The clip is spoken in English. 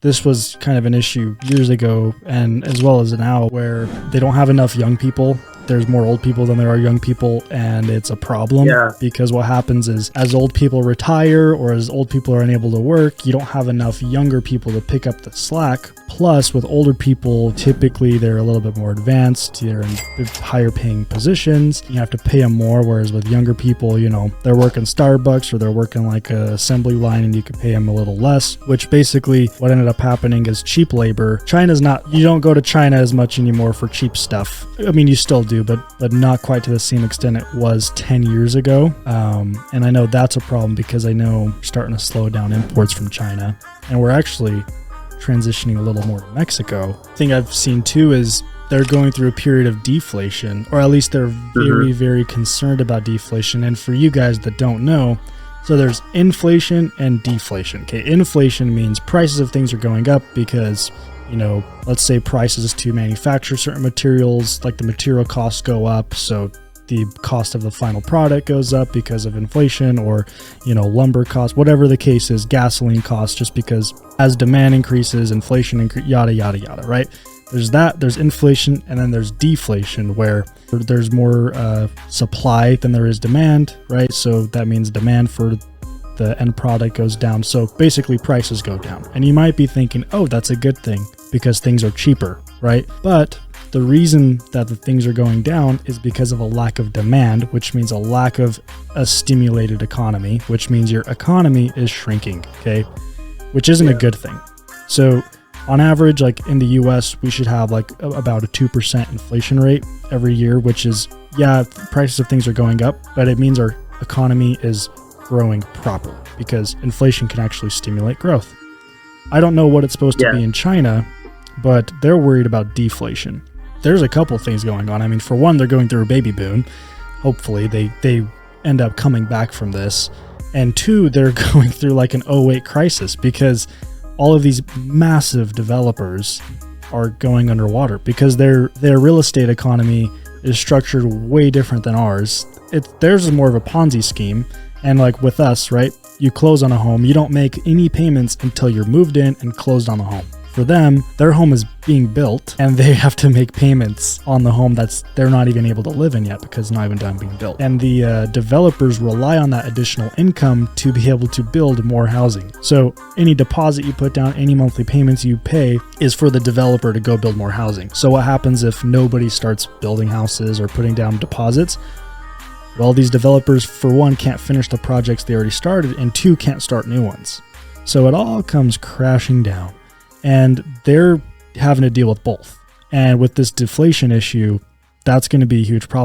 this was kind of an issue years ago and as well as now, where they don't have enough young people. There's more old people than there are young people, and it's a problem because what happens is as old people retire or as old people are unable to work, you don't have enough younger people to pick up the slack. Plus, with older people, typically they're a little bit more advanced, they're in higher paying positions, you have to pay them more, whereas with younger people, you know, they're working Starbucks or they're working like a assembly line and you could pay them a little less, which basically what ended up happening is cheap labor. China's not, you don't go to China as much anymore for cheap stuff. I mean, you still do, but not quite to the same extent it was 10 years ago. And I know that's a problem because I know we're starting to slow down imports from China, and we're actually transitioning a little more to Mexico. The thing I've seen too is they're going through a period of deflation, or at least they're very, very concerned about deflation. And for you guys that don't know, so there's inflation and deflation. Okay, inflation means prices of things are going up because, you know, let's say prices to manufacture certain materials, like the material costs go up, so the cost of the final product goes up because of inflation, or, you know, lumber costs, whatever the case is, gasoline costs, just because as demand increases, inflation, yada, yada, yada, right? There's that, there's inflation, and then there's deflation, where there's more supply than there is demand, right? So that means demand for the end product goes down. So basically prices go down. And you might be thinking, oh, that's a good thing because things are cheaper, right? But the reason that the things are going down is because of a lack of demand, which means a lack of a stimulated economy, which means your economy is shrinking, okay? Which isn't a good thing. So on average, like in the US, we should have like about a 2% inflation rate every year, which is, yeah, prices of things are going up, but it means our economy is growing properly because inflation can actually stimulate growth. I don't know what it's supposed to be in China, but they're worried about deflation. There's a couple things going on. I mean, for one, they're going through a baby boom. Hopefully they end up coming back from this. And two, they're going through like an '08 crisis because all of these massive developers are going underwater because their real estate economy is structured way different than ours. Theirs is more of a Ponzi scheme. And like with us, right? You close on a home, you don't make any payments until you're moved in and closed on the home. For them, their home is being built and they have to make payments on the home they're not even able to live in yet because it's not even done being built. And the developers rely on that additional income to be able to build more housing. So any deposit you put down, any monthly payments you pay is for the developer to go build more housing. So what happens if nobody starts building houses or putting down deposits? Well, these developers, for one, can't finish the projects they already started, and two, can't start new ones. So it all comes crashing down. And they're having to deal with both. And with this deflation issue, that's going to be a huge problem.